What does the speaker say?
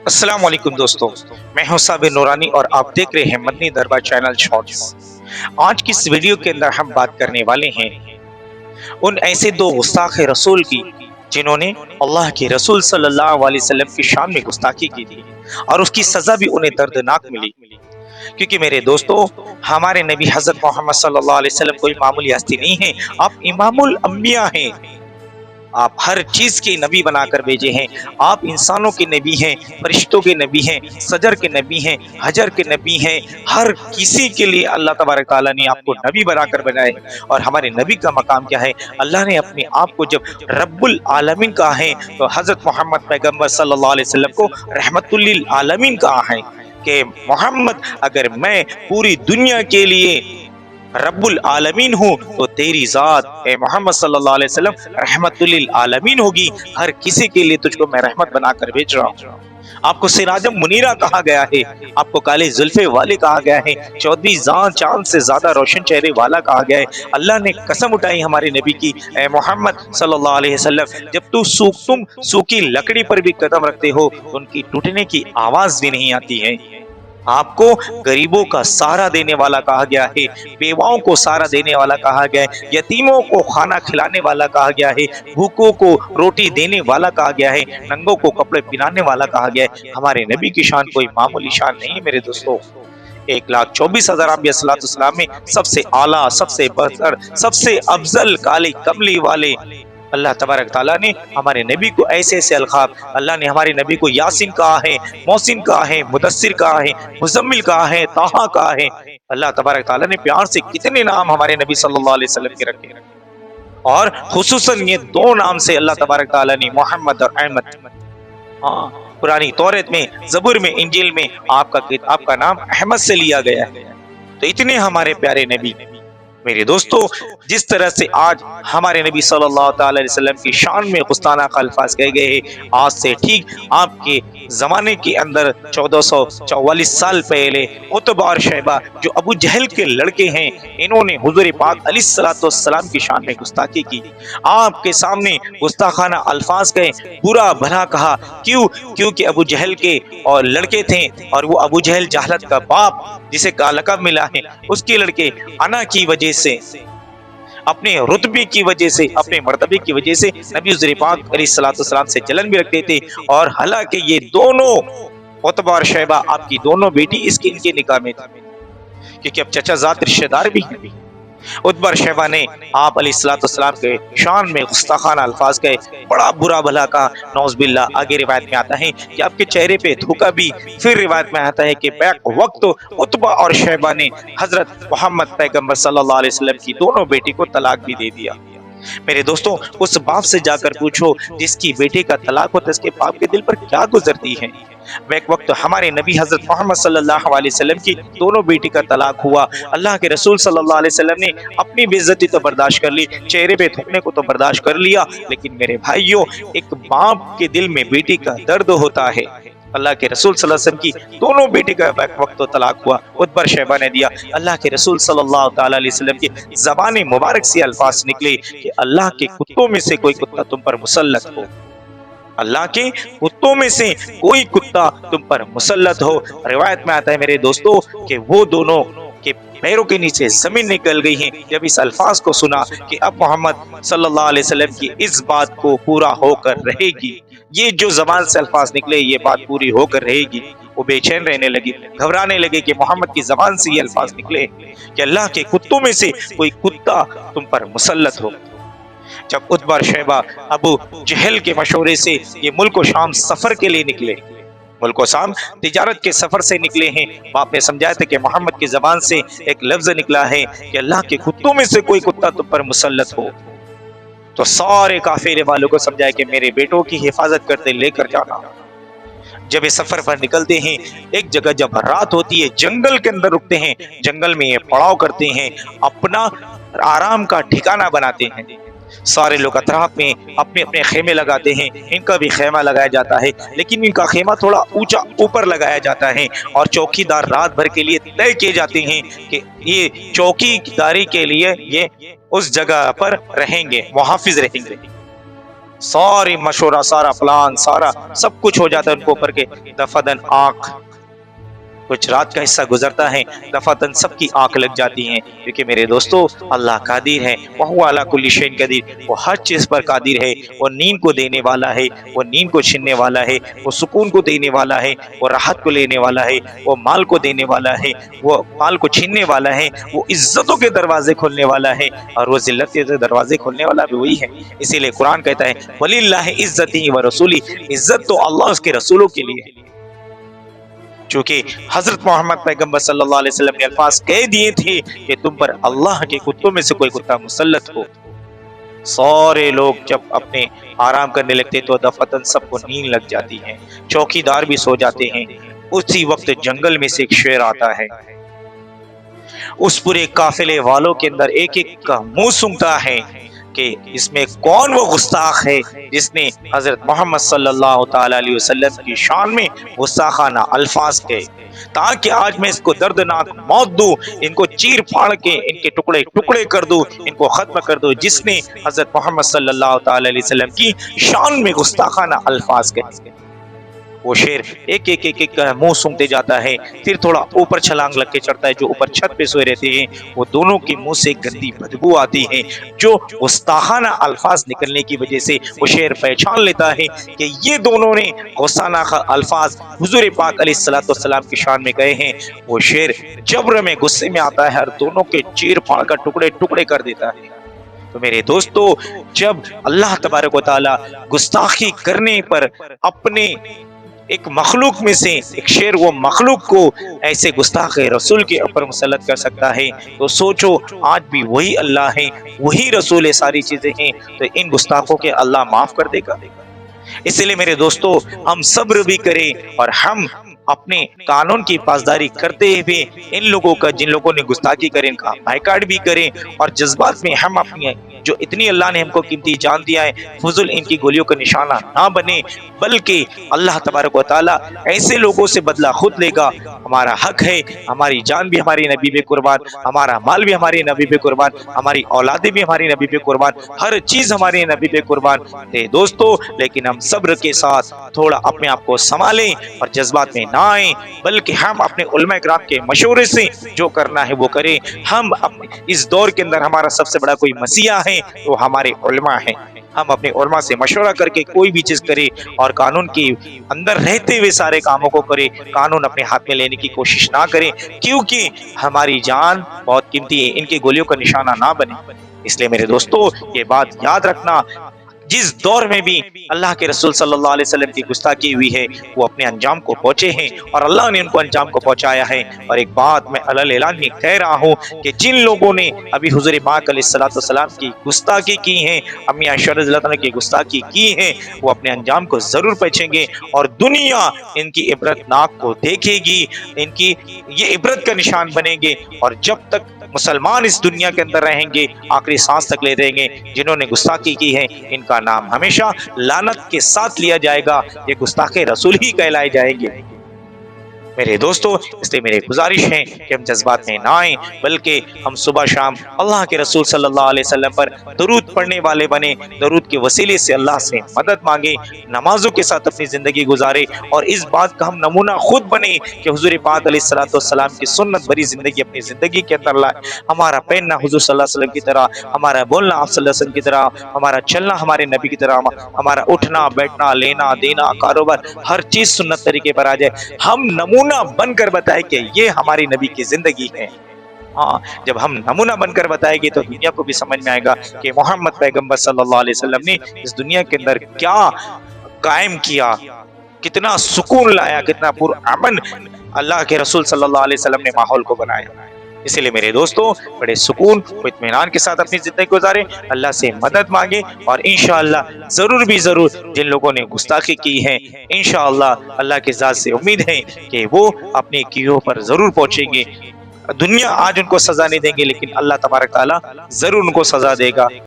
السلام علیکم دوستو، میں ہوں صابر نورانی اور آپ دیکھ رہے ہیں مدنی دربار چینل شارٹس۔ آج کی اس ویڈیو کے اندر ہم بات کرنے والے ہیں ان ایسے دو گستاخ رسول کی جنہوں نے اللہ کے رسول صلی اللہ علیہ وسلم کی شان میں گستاخی کی تھی اور اس کی سزا بھی انہیں دردناک ملی۔ کیونکہ میرے دوستو، ہمارے نبی حضرت محمد صلی اللہ علیہ وسلم کوئی معمولی ہستی نہیں ہے، آپ امام الانبیاء ہیں۔ آپ ہر چیز کے نبی بنا کر بھیجے ہیں۔ آپ انسانوں کے نبی ہیں، فرشتوں کے نبی ہیں، شجر کے نبی ہیں، حجر کے نبی ہیں۔ ہر کسی کے لیے اللہ تبارک تعالیٰ نے آپ کو نبی بنا کر بنائے۔ اور ہمارے نبی کا مقام کیا ہے؟ اللہ نے اپنے آپ کو جب رب العالمین کہا ہے تو حضرت محمد پیغمبر صلی اللہ علیہ وسلم کو رحمت للعالمین کہا ہے کہ محمد، اگر میں پوری دنیا کے لیے رب العالمین ہوں تو تیری ذات اے محمد صلی اللہ علیہ وسلم رحمت للعالمین ہوگی۔ ہر کسی کے لیے تجھ کو میں رحمت بنا کر بھیج رہا ہوں۔ آپ کو سراجم منیرہ کہا گیا ہے، آپ کو کالے زلفے والے کہا گیا ہے، چودھویں چاند سے زیادہ روشن چہرے والا کہا گیا ہے۔ اللہ نے قسم اٹھائی ہمارے نبی کی، اے محمد صلی اللہ علیہ وسلم، جب تم سوکھی لکڑی پر بھی قدم رکھتے ہو تو ان کی ٹوٹنے کی آواز بھی نہیں آتی ہے۔ آپ کو غریبوں کا سہارا دینے والا کہا گیا ہے، بیواؤں کو سہارا دینے والا کہا گیا ہے، یتیموں کو کھانا کھلانے والا کہا گیا ہے، بھوکوں کو روٹی دینے والا کہا گیا ہے، ننگوں کو کپڑے پہنانے والا کہا گیا ہے۔ ہمارے نبی کی شان کوئی معمولی شان نہیں ہے میرے دوستو۔ 1,24,000 انبیاء صلی اللہ علیہ وسلم میں سب سے اعلیٰ، سب سے برتر، سب سے افضل کالی کملی والے اللہ تبارک تعالیٰ نے ہمارے نبی کو ایسے ایسے القاب، اللہ نے ہمارے نبی کو یاسین کہا ہے، محسن کہا ہے، مدثر کہا ہے، مزمل کہا ہے، طٰہٰ کہا ہے۔ اللہ تبارک تعالیٰ نے پیار سے کتنے نام ہمارے نبی صلی اللہ علیہ وسلم کے رکھے، اور خصوصاً یہ دو نام سے اللہ تبارک تعالیٰ نے محمد اور احمد، پرانی توریت میں، زبور میں، انجیل میں آپ کا نام احمد سے لیا گیا ہے۔ تو اتنے ہمارے پیارے نبی میرے دوستو، جس طرح سے آج ہمارے نبی صلی اللہ تعالی علیہ وسلم کی شان میں گستاخانہ الفاظ کہے گئے ہیں، آج سے ٹھیک آپ کے زمانے کے اندر 1444 سال پہلے عتبہ اور شیبہ جو ابو جہل کے لڑکے ہیں، انہوں نے حضور پاک علیہ الصلوۃ والسلام کی شان میں گستاخی کی۔ آپ کے سامنے گستاخانہ الفاظ کہے، برا بھلا کہا، کیونکہ ابو جہل کے اور لڑکے تھے، اور وہ ابو جہل جہالت کا باپ جسے کا لقب ملا ہے، اس کے لڑکے انا کی وجہ سے، اپنے رتبے کی وجہ سے، اپنے مرتبے کی وجہ سے نبی حضور پاک علیہ الصلوۃ والسلام سے جلن بھی رکھتے تھے۔ اور حالانکہ یہ دونوں عتبہ اور شیبہ آپ کی دونوں بیٹی ان کے نکاح میں تھی، کیونکہ اب چچا زاد رشتہ دار بھی ہیں۔ عتبہ اور شیبہ نے آپ علیہ الصلوۃ والسلام کے شان میں گستاخانہ الفاظ کہے، بڑا برا بھلا کہا، نعوذ باللہ۔ آگے روایت میں آتا ہے کہ آپ کے چہرے پہ تھوکا بھی۔ پھر روایت میں آتا ہے کہ بیک وقت عتبہ اور شیبہ نے حضرت محمد پیغمبر صلی اللہ علیہ وسلم کی دونوں بیٹی کو طلاق بھی دے دیا۔ میرے دوستوں، اس باپ سے جا کر پوچھو جس کی بیٹے کا طلاق ہوتا ہے، اس کے باپ کے دل پر کیا گزرتی ہے۔ بیک وقت ہمارے نبی حضرت محمد صلی اللہ علیہ وسلم کی دونوں بیٹی کا طلاق ہوا۔ اللہ کے رسول صلی اللہ علیہ وسلم نے اپنی بے عزتی تو برداشت کر لی، چہرے پہ تھوکنے کو تو برداشت کر لیا، لیکن میرے بھائیوں، ایک باپ کے دل میں بیٹی کا درد ہوتا ہے۔ اللہ کے رسول صلی اللہ علیہ وسلم کی دونوں بیٹی کا بیک وقت تو طلاق ہوا، عتبہ شیبہ نے دیا۔ اللہ کے رسول صلی اللہ تعالی علیہ وسلم کی زبان مبارک سے الفاظ نکلے کہ اللہ کے کتوں میں سے کوئی کتا تم پر مسلط ہو، اللہ کے کتوں میں سے کوئی کتا تم پر مسلط ہو۔ روایت میں آتا ہے میرے دوستو کہ وہ دونوں کے پیروں کے نیچے زمین نکل گئی ہیں جب اس الفاظ کو سنا کہ اب محمد صلی اللہ علیہ وسلم کی اس بات کو پورا ہو کر رہے گی، یہ جو زبان سے الفاظ نکلے یہ بات پوری ہو کر رہے گی۔ وہ بے چین رہنے لگی، گھبرانے لگے کہ محمد کی زبان سے یہ الفاظ نکلے کہ اللہ کے کتوں میں سے کوئی کتا تم پر مسلط ہو۔ جب عتبہ اور شیبہ ابو جہل کے مشورے سے یہ ملک و شام سفر کے لیے نکلے، ملک و شام تجارت کے سفر سے نکلے ہیں، باپ نے سمجھایا تھا کہ محمد کی زبان سے ایک لفظ نکلا ہے کہ اللہ کے کتوں میں سے کوئی کتا تم پر مسلط ہو، تو سارے قافلے والوں کو سمجھایا کہ میرے بیٹوں کی حفاظت کرتے لے کر جانا۔ جب یہ سفر پر نکلتے ہیں، ایک جگہ جب رات ہوتی ہے، جنگل کے اندر رکتے ہیں، جنگل میں یہ پڑاؤ کرتے ہیں، اپنا آرام کا ٹھکانہ بناتے ہیں۔ سارے لوگ اطراف میں اپنے اپنے خیمے لگاتے ہیں، ان کا بھی خیمہ لگایا جاتا ہے، لیکن ان کا خیمہ تھوڑا اونچا اوپر لگایا جاتا ہے، اور چوکی دار رات بھر کے لیے طے کیے جاتے ہیں کہ یہ چوکی داری کے لیے یہ اس جگہ پر رہیں گے، محافظ رہیں گے۔ सारी मशवरा, सारा प्लान, सारा सब कुछ हो जाता है उनको ऊपर के दफादन आंख, कुछ रात का हिस्सा गुजरता है, दफातन सबकी आंख लग जाती है। क्योंकि मेरे दोस्तों अल्लाह कादिर है, वहु अला कुल्ली शैइन कदीर, वो हर चीज पर कादिर है। वो नींद को देने वाला है, वो नींद को छीनने वाला है, वो सुकून को देने वाला है, वो राहत को लेने वाला है, वो माल को देने वाला है, वो माल को छीनने वाला है, वो इज्जतों के दरवाजे खोलने वाला है, और वो जिल्लत के दरवाजे खोलने वाला भी वही है। इसीलिए कुरान कहता है वलिल्लाहि इज्जती व रसूली, इज्जत तो अल्लाह उसके रसूलों के लिए है। चूंकि हजरत मोहम्मद पैगंबर सल्लल्लाहु अलैहि वसल्लम ने अल्फाज कह दिए थे कि तुम पर अल्लाह के कुत्तों में से कोई कुत्ता मुसल्लत हो। सारे लोग जब अपने आराम करने लगते तो दफातन सबको नींद लग जाती है, चौकीदार भी सो जाते हैं। उसी वक्त जंगल में से एक शेर आता है, उस पूरे काफिले वालों के अंदर एक एक का मुंह सूंघता है कि इसमें कौन वो गुस्ताख है जिसने हजरत मोहम्मद सल्लल्लाहु ताला अलैहि वसल्लम की शान में गुस्ताखाना अल्फाज कहे, ताकि आज मैं इसको दर्दनाक मौत दूं, इनको चीर फाड़ के इनके टुकड़े टुकड़े कर दूं, इनको खत्म कर दूं, जिसने हजरत मोहम्मद सल्लल्लाहु ताला अलैहि वसल्लम की शान में गुस्ताखाना अल्फाज कहे। वो शेर एक एक एक एक मुंह सूंघते जाता है, फिर थोड़ा ऊपर छलांग लग के चढ़ता है। जो ऊपर छत पे सोए रहते हैं वो दोनों के मुंह से गंदी बदबू आती है, जो गुस्ताखाना अल्फाज निकलने की वजह से वो शेर पहचान लेता है कि ये दोनों ने गुस्ताना अल्फाज हुजूर पाक अलैहिस्सलातु वस्सलाम की शान में गए हैं। वो शेर जब्र में गुस्से में आता है, हर दोनों के चीर फाड़ कर टुकड़े टुकड़े कर देता है। तो मेरे दोस्तों, जब अल्लाह तबारक व तआला गुस्ताखी करने पर अपने एक मखलूक में से एक शेर वो मखलूक को ऐसे गुस्ताख रसूल के ऊपर मुसल्लत कर सकता है, तो सोचो आज भी वही अल्लाह है, वही रसूल है, सारी चीजें हैं, तो इन गुस्ताखों के अल्लाह माफ कर देगा। इसलिए मेरे दोस्तों हम सब्र भी करें और हम अपने कानून की पासदारी करते हुए इन लोगों का, जिन लोगों ने गुस्ताखी करें, इनका बाइकाट भी करें, और जज्बात में हम अपनी जो इतनी अल्लाह ने हमको कीमती जान दिया है, फुजुल इनकी गोलियों का निशाना ना बने, बल्कि अल्लाह तबारक व तआला ऐसे लोगों से बदला खुद लेगा। हमारा हक है, हमारी जान भी हमारी नबी पे कुर्बान, हमारा माल भी हमारी नबी पे कुर्बान, हमारी औलादें भी हमारी नबी पे कुर्बान, हर चीज हमारी नबी पे कुर्बान है दोस्तों। लेकिन हम सब्र के साथ थोड़ा अपने आप को संभालें और जज्बात में ना आए, बल्कि हम अपने उलमा इकराम के मशवरे से जो करना है वो करें। हम इस दौर के अंदर हमारा सबसे बड़ा कोई मसीहा है तो हमारे उलमा हैं। हम अपने उलमा से मशवरा करके कोई भी चीज करें और कानून के अंदर रहते हुए सारे कामों को करें, कानून अपने हाथ में लेने की कोशिश ना करें, क्योंकि हमारी जान बहुत कीमती है, इनकी गोलियों का निशाना ना बने। इसलिए मेरे दोस्तों ये बात याद रखना, जिस दौर में भी अल्लाह के रसूल सल्लल्लाहु अलैहि वसल्लम की गुस्ताखी हुई है वो अपने अंजाम को पहुंचे हैं और अल्लाह ने उनको अंजाम को पहुंचाया है। और एक बात मैं अलल ऐलान में कह रहा हूं कि जिन लोगों ने अभी हुजूर पाक अलैहिस्सलातु वस्सलाम की गुस्ताखी की है, अम्मी आयशा रज़ियल्लाहु अन्हा की गुस्ताखी की है, वो अपने अंजाम को जरूर पहुंचेंगे और दुनिया इनकी इबरतनाक को देखेगी, इनकी ये इबरत का निशान बनेंगे। और जब तक मुसलमान इस दुनिया के अंदर रहेंगे, आखिरी सांस तक ले रहेंगे, जिन्होंने गुस्ताखी की है इनका नाम हमेशा लानत के साथ लिया जाएगा, ये गुस्ताखे रसूल ही कहलाए जाएंगे। मेरे दोस्तों इसलिए मेरी गुजारिश है कि हम जज्बात में ना आए, बल्कि हम सुबह शाम अल्लाह के रसूल सल्लल्लाहु अलैहि वसल्लम पर दरूद पढ़ने वाले बने, दरूद के वसीले से अल्लाह से मदद मांगे, नमाजों के साथ अपनी जिंदगी गुजारे और इस बात का हम नमूना खुद बने कि हुजूर पाक अलैहिस्सलातु वस्सलाम की सुन्नत भरी जिंदगी अपनी जिंदगी के अंदर लाए। हमारा पहनना हुजूर सल्लल्लाहु अलैहि वसल्लम की तरह, हमारा बोलना आप सल्लल्लाहु अलैहि वसल्लम की तरह, हमारा चलना हमारे नबी की तरह, हमारा उठना बैठना लेना देना कारोबार हर चीज सुन्नत तरीके पर आ जाए। हम नमूना बनकर बताए कि ये हमारी नबी की जिंदगी है। हाँ, जब हम नमूना बनकर बताएंगे तो दुनिया को भी समझ में आएगा कि मोहम्मद पैगंबर सल्लल्लाहु अलैहि वसल्लम ने इस दुनिया के अंदर क्या कायम किया, कितना सुकून लाया, कितना पुरअमन अल्लाह के रसूल सल्लल्लाहु अलैहि वसल्लम ने माहौल को बनाया। इसलिए मेरे दोस्तों बड़े सुकून और इत्मीनान के साथ अपनी जिंदगी गुजारे, अल्लाह से मदद मांगे और इंशाअल्लाह जरूर भी जरूर जिन लोगों ने गुस्ताखी की है, इंशाअल्लाह अल्लाह की ज़ात से उम्मीद है कि वो अपनी कीयों पर जरूर पहुंचेंगे। दुनिया आज उनको सजा नहीं देंगे, लेकिन अल्लाह तबारक तआला जरूर उनको सजा देगा।